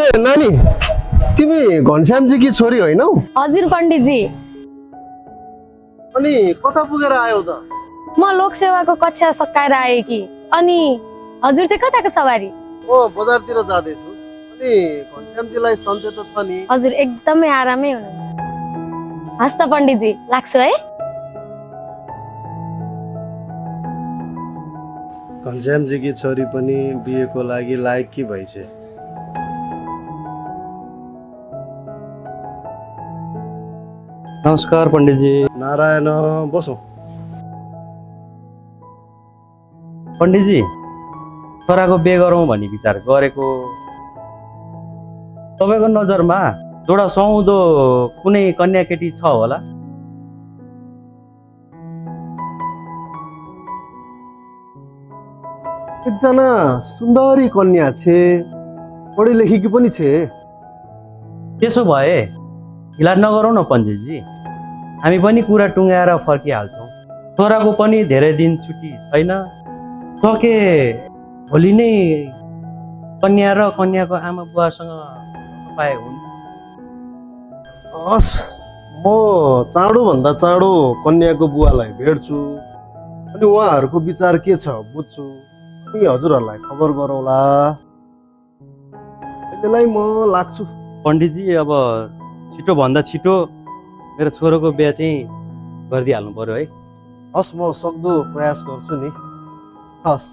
नानी तिमी घनश्यामजी की छोरी हैनौ? हजुर पण्डितजी। अनि कता पुगेर आयौ त? म लोकसेवाको कक्षा सकाएर आएँ कि। अनि हजुर चाहिँ कताको सवारी? म बजारतिर जाँदै छु। अनि घनश्यामजीलाई सन्चै त छ नि? हजुर एकदमै आरामै हुनुहुन्छ। हस् त पण्डितजी, लाग्छु है। घनश्यामजी की छोरी पनि बिहेको लागि लायक कि भइछे? नमस्कार पण्डितजी। नारायण बसौ। पण्डितजी छोराको बिहे गरौँ भन्ने विचार गरेको। तपाईँको नजरमा जोडा सुहाउँदो कुनै कन्या केटी छ होला? एकजना सुन्दरी कन्या छे, पढी लेखेकी पनि छे। त्यसो भए हिला नगरौँ न पण्डितजी, हामी पनि कुरा टुङ्गाएर फर्किहाल्छौँ। छोराको पनि धेरै दिन छुट्टी छैन, सके भोलि नै कन्या र कन्याको आमा बुवासँग पाए हुन्छ। हस्, म चाँडोभन्दा चाँडो कन्याको बुवालाई भेट्छु, अनि उहाँहरूको विचार के छ बुझ्छु, अनि हजुरहरूलाई खबर गरौँला। अहिलेलाई म लाग्छु। पण्डितजी अब छिटो भन्दा छिटो मेरो छोरोको बिहा चाहिँ गरिदिइहाल्नु पर्यो है। हस्, म सक्दो प्रयास गर्छु नि। हस्।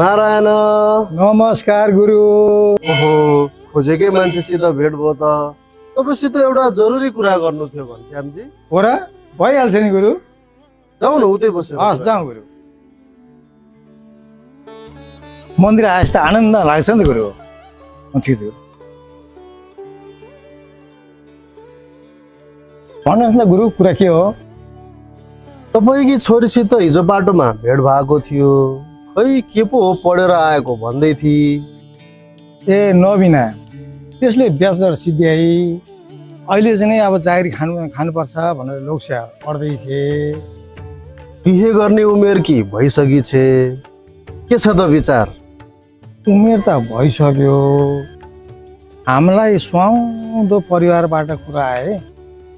नारायण नमस्कार गुरु। ओहो, खोजेकै मान्छेसित भेट भयो त। तपाईसित एउटा जरुरी कुरा गर्नु थियो घनश्यामजी। हो र? भइहाल्छ नि गुरु। जाउँ न, उतै बस्यो। हस् जाउँ गुरु। मन्दिर आएछ त आनन्द लाग्छ नि त गुरु। ठिक छ। भन्नुहोस् न गुरु, कुरा के हो? तपाईँकी छोरीसित हिजो बाटोमा भेट भएको थियो, खै के पो हो पढेर आएको भन्दै थिए। ए नबिना, त्यसले ब्याचलर सिद्ध्याई अहिले चाहिँ नै अब चाकरी खानुपर्छ भनेर लोकसेवा पढ्दै थिए। बिहे गर्ने उमेर कि भइसकी छे, के छ त विचार? उमेर त भइसक्यो, हामीलाई सुहाउँदो परिवारबाट कुरा आए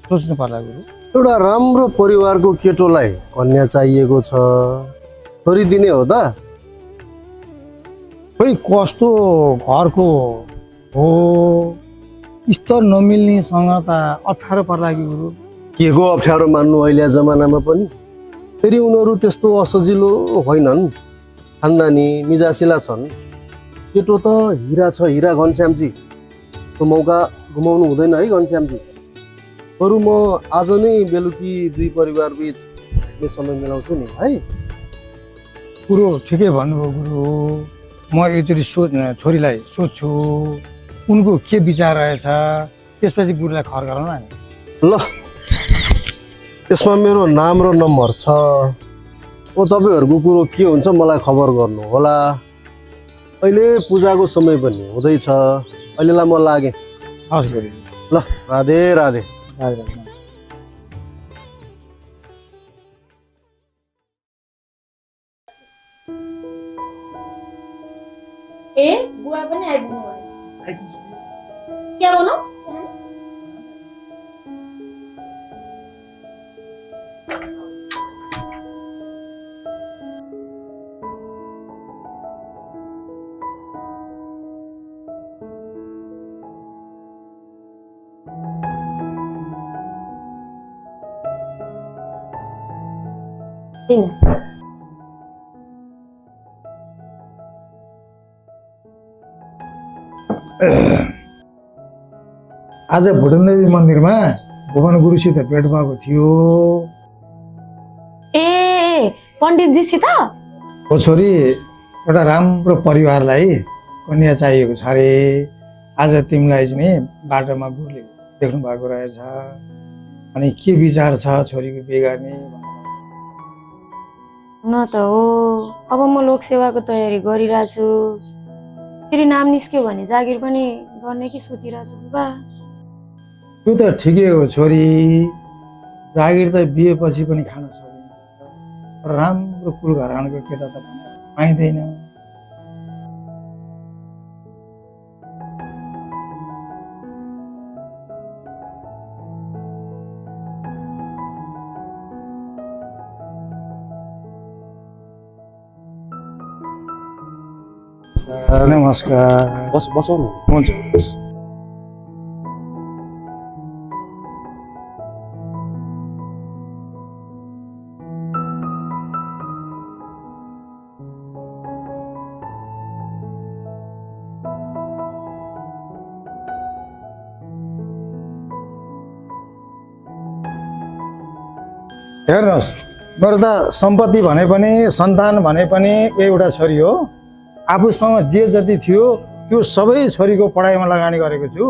सोच्नु पर्ला गुरु। एउटा राम्रो परिवारको केटोलाई कन्या चाहिएको छ, छोरी दिने हो त? खोइ कस्तो घरको हो, स्तर नमिल्नेसँग त अप्ठ्यारो पर्ला कि गुरु। के को अप्ठ्यारो मान्नु अहिले जमानामा पनि? फेरि उनीहरू त्यस्तो असजिलो होइनन्, खानदानी मिजासिला छन्। केटो त हिरा छ, हिरा घनश्यामजी। त्यो मौका गुमाउनु हुँदैन है घनश्यामजी। बरु म आज नै बेलुकी दुई परिवार बीच समय मिलाउँछु नि है। गुरु ठिकै भन्नुभयो गुरु। म एकचोटि छोरीलाई सोध्छु, उनको के विचार रहेछ, त्यसपछि गुरुलाई खबर गरौँ न। ल, यसमा मेरो नाम र नम्बर छ। तपाईँहरूको कुरो के हुन्छ मलाई खबर गर्नु होला। अहिले पूजाको समय पनि हुँदैछ, अहिलेलाई म लागेँ। हस् गुरु। ल, राधे राधे। राधे राधे। ए बुवा पनि आइपुग्नु भयो। के भन्नु? किन? आज भुटनदेवी मन्दिरमा भुवन गुरुसित भेट भएको थियो। ए पण्डितजीसित? हो छोरी, एउटा राम्रो परिवारलाई कन्या चाहिएको छ अरे। आज तिमीलाई चाहिँ नि बाटोमा गुरुले देख्नु भएको रहेछ। अनि के विचार छ छोरीको बिहे गर्ने? न त हो, अब म लोकसेवाको तयारी गरिरहेछु। फेरि नाम निस्क्यो भने जागिर पनि गर्ने कि सोचिरहेको छु बुबा। त्यो त ठिकै हो छोरी, जागिर त बिहेपछि पनि खान सकिन्छ, राम्रो कुल घरानाको केटा त पाइँदैन। नमस्कार। बसौ न। हुन्छ। हेर्नुहोस्, मेरो त सम्पत्ति भने पनि सन्तान भने पनि एउटा छोरी हो। आफूसँग जे जति थियो त्यो सबै छोरीको पढाइमा लगानी गरेको छु।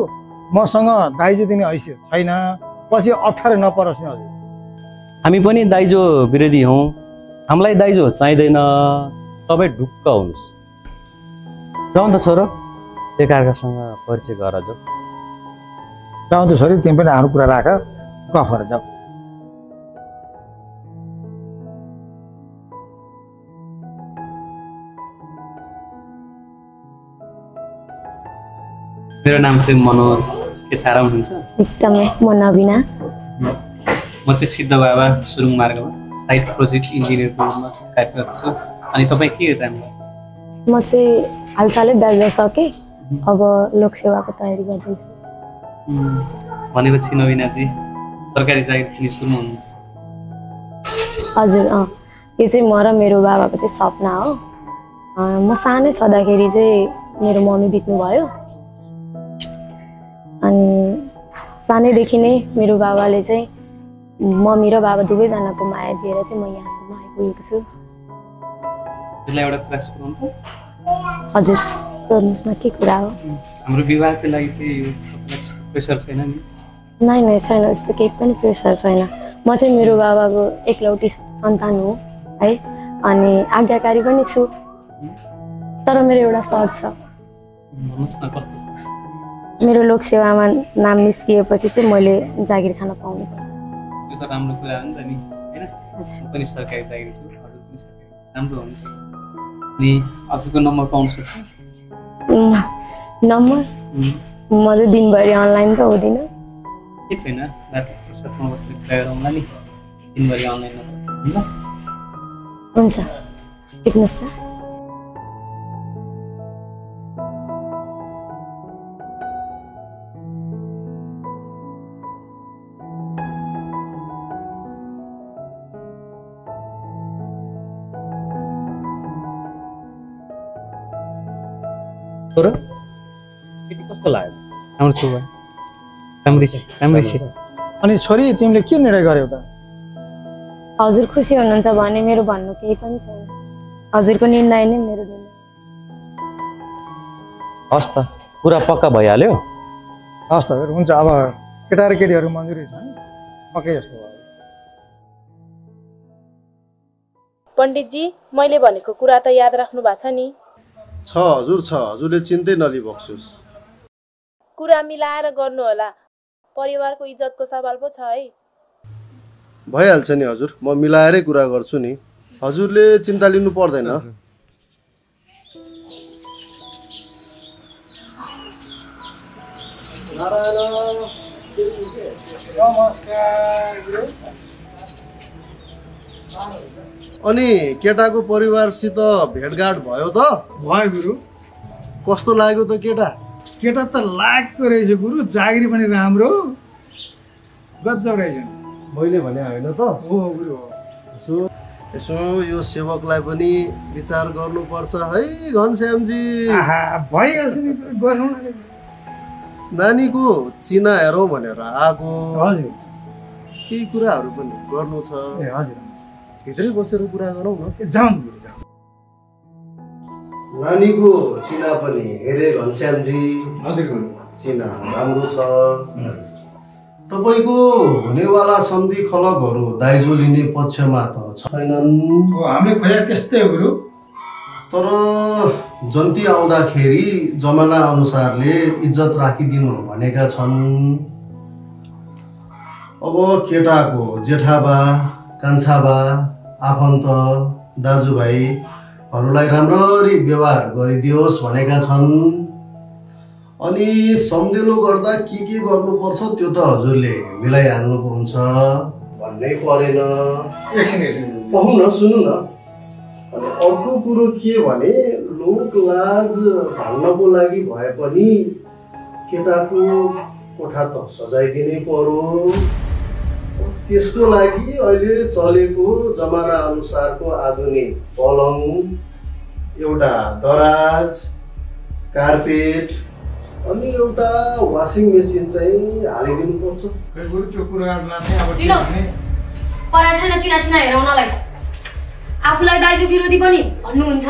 मसँग दाइजो दिने हैसियत छैन, पछि अप्ठ्यारो नपरोस् नि हजुर। हामी पनि दाइजो विरोधी हौँ, हामीलाई दाइजो चाहिँदैन, तपाईँ ढुक्क हुनुहोस्। जाउँ त छोरो, एकअर्कासँग परिचय गर जाऊ। जाउँ त छोरी, तिमी पनि आफ्नो कुरा राख, गफर जाऊ। मेरो नाम चाहिँ मनोज, के छ आराम हुनुहुन्छ? एकदमै, म नबिना। म चाहिँ सिद्ध बाबा सुरुङ मार्गमा साइट प्रोजेक्ट इन्जिनियरको रूपमा कार्यरत छु। अनि तपाईँ के गर्नु? म चाहिँ हालसालै ब्याचलर सकेँ, अब लोकसेवाको तयारी गर्दैछु। भनेपछि नवीनाजी सरकारी जागिर किनी सुरु हुनुहुन्छ? हजुर, यो चाहिँ म र मेरो बाबाको चाहिँ सपना हो। म सानै छँदाखेरि चाहिँ मेरो मम्मी बित्नुभयो, अनि सानैदेखि नै मेरो बाबाले चाहिँ मम्मी र बाबा दुवैजनाको माया दिएर चाहिँ म यहाँसम्म आइपुगेको छु। एउटा कुरा सोधौँ त? हजुर, सोध्नुहोस् न, के कुरा हो? हाम्रो विवाहको लागि चाहिँ यो प्रेसर छैन नि? नै नै छैन, यस्तो केही पनि प्रेसर छैन। म चाहिँ मेरो बाबाको एकलौटी सन्तान हो है, अनि आज्ञाकारी पनि छु। तर मेरो एउटा सर्त छ। भन्नुहोस् न, कस्तो छ? मेरो लोकसेवामा नाम निस्किएपछि चाहिँ मैले जागिर खान पाउनुपर्छ। त्यो त राम्रो कुरा हो नि त नि, होइन? म पनि सरकारी जागिर छु, हजुर पनि सरकारी, राम्रो हो नि त। अनि हजुरको नम्बर पाउन सक्छु? नम्बर? म चाहिँ दिनभरि अनलाइन त हुँदिनँ। के छैन, फुर्सदमा बसेर कुरा गरौँला नि, दिनभरि अनलाइन ल? हुन्छ, टिप्नुहोस् त। छोरो, केटी कस्तो लाग्यो? राम्रो छु भाइ, राम्रै छ, राम्रै छ। अनि छोरी, तिमीले के निर्णय गर्यौ त? हजुर खुसी हुनुहुन्छ भने मेरो भन्नु केही पनि छैन। हजुरको निर्णय नै मेरो निर्णय। हस् त, कुरा पक्का भइहाल्यो। हस् त हुन्छ, अब केटा र केटीहरू मन्जुरी छन्, पक्कै जस्तो भयो। पण्डितजी, मैले भनेको कुरा त याद राख्नु भएको छ नि? छ हजुर, छ। हजुरले चिन्तै नलिबक्सोस्। कुरा मिलाएर गर्नु होला, परिवारको इज्जतको सवाल पो छ है। भइहाल्छ नि हजुर, म मिलाएरै कुरा गर्छु नि, हजुरले चिन्ता लिनु पर्दैन। अनि केटाको परिवारसित भेटघाट भयो त? भयो गुरु। कस्तो लाग्यो त केटा? केटा त लाग्दो रहेछ गुरु, जागिरी पनि राम्रो, गजब रहेछ। मैले भने होइन त? हो गुरु हो। यसो यो सेवकलाई पनि विचार गर्नुपर्छ है घनश्यामजी। भइहाल्छ नि, गरौँ न। नानीको चिना हेरौँ भनेर आएको। हजुर, केही कुराहरू पनि गर्नु छ। ए हजुर, भित्रै बसेर कुरा गरौँ न। जाउँ गुरु, जाउँ। नानीको चिना पनि हेरे घनश्यामजी। हजुर गुरु, चिना राम्रो छ। तपाईँको हुनेवाला सन्धि खलकहरू दाइजो लिने पक्षमा त छैनन्। हामीले खोजे त्यस्तै हो गुरु, तर जन्ती आउँदाखेरि जमाना अनुसारले इज्जत राखिदिनु भनेका छन्। अब केटाको जेठाबा कान्छाबा आफन्त दाजुभाइहरूलाई राम्ररी व्यवहार गरिदियोस् भनेका छन्। अनि सम्झेलो गर्दा के गर्नुपर्छ त्यो त हजुरले मिलाइहाल्नुको हुन्छ भन्नै परेन। पाउन सुन्नु न। अनि अर्को कुरो के भने लोक लाज ढाल्नको लागि भए पनि केटाको कोठा त सजाइदिनै पर्यो। त्यसको लागि अहिले चलेको जमाना अनुसारको आधुनिक पलङ, एउटा दराज, कार्पेट अनि एउटा वासिङ मेसिन चाहिँ हालिदिनु पर्छ। त्यो कुरामा चाहिँ अब परा छैन चिना हेराउनलाई। आफूलाई दाइजो विरोधी पनि भन्नुहुन्छ।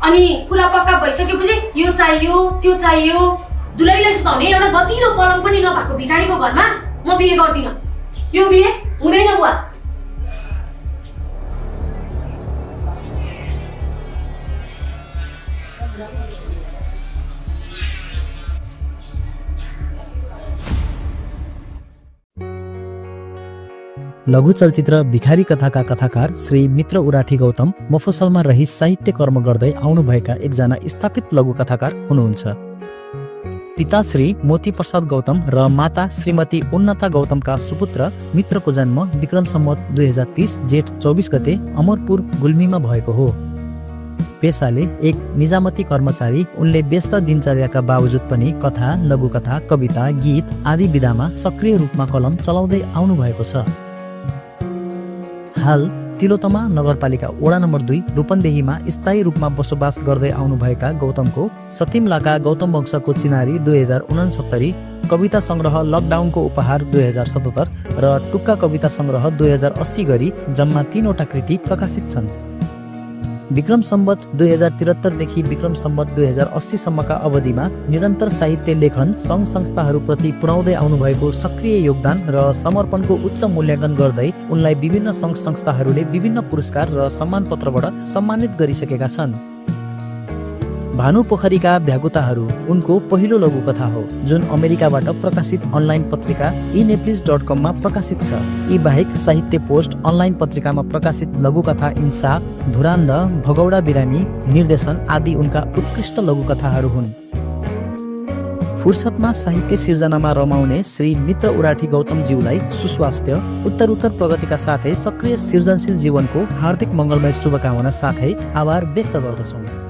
अनि कुरा पक्का भइसकेपछि यो चाहियो त्यो चाहियो। दुलैलाई सुताउने एउटा गतिलो पलङ पनि नभएको भिखारीको घरमा म बिहे गर्दिन। यो बिहे हुँदैन बुवा। लघु चलचित्र भिखारी कथाका कथाकार श्री मित्र उराठी गौतम मफसलमा रही साहित्य कर्म गर्दै आउनुभएका एकजना स्थापित लघु कथाकार हुनुहुन्छ। पिता श्री मोती प्रसाद गौतम र माता श्रीमती उन्नता गौतमका सुपुत्र मित्रको जन्म विक्रम सम्वत 2030 जेठ 24 गते अमरपुर गुल्मीमा भएको हो। पेसाले एक निजामती कर्मचारी, उनले व्यस्त दिनचर्याका बावजुद पनि कथा, लघुकथा, कविता, गीत आदि विधामा सक्रिय रूपमा कलम चलाउँदै आउनु भएको छ। हाल तिलोतमा नगरपालिका वडा नम्बर 2 रूपन्देहीमा स्थायी रूपमा बसोबास गर्दै आउनुभएका गौतमको सतिमलाका गौतम वंशको चिनारी 2069, कविता सङ्ग्रह लकडाउनको उपहार 2077 र टुक्का कविता सङ्ग्रह 2080 गरी जम्मा 3वटा कृति प्रकाशित छन्। विक्रम सम्वत 2073 देखि विक्रम सम्वत 2080 सम्मका अवधिमा निरन्तर साहित्य लेखन, सङ्घ संस्थाहरूप्रति पुर्याउँदै आउनुभएको सक्रिय योगदान र समर्पणको उच्च मूल्याङ्कन गर्दै उनलाई विभिन्न सङ्घ संस्थाहरूले विभिन्न पुरस्कार र सम्मान पत्रबाट सम्मानित गरिसकेका छन्। भानु पोखरीका भ्यागुताहरू उनको पहिलो लघुकथा हो, जुन अमेरिकाबाट प्रकाशित अनलाइन पत्रिका eNeplis.com मा प्रकाशित छ। यी बाहेक साहित्य पोस्ट अनलाइन पत्रिकामा प्रकाशित लघुकथा इन्साफ, धुरान्ध, भगौडा बिरामी, निर्देशन आदि उनका उत्कृष्ट लघुकथाहरू हुन्। फुर्सदमा साहित्य सिर्जनामा रमाउने श्री मित्र उराठी गौतमज्यूलाई सुस्वास्थ्य, उत्तरोत्तर प्रगतिका साथै सक्रिय सृजनशील जीवनको हार्दिक मङ्गलमय शुभकामना साथै आभार व्यक्त गर्दछौँ।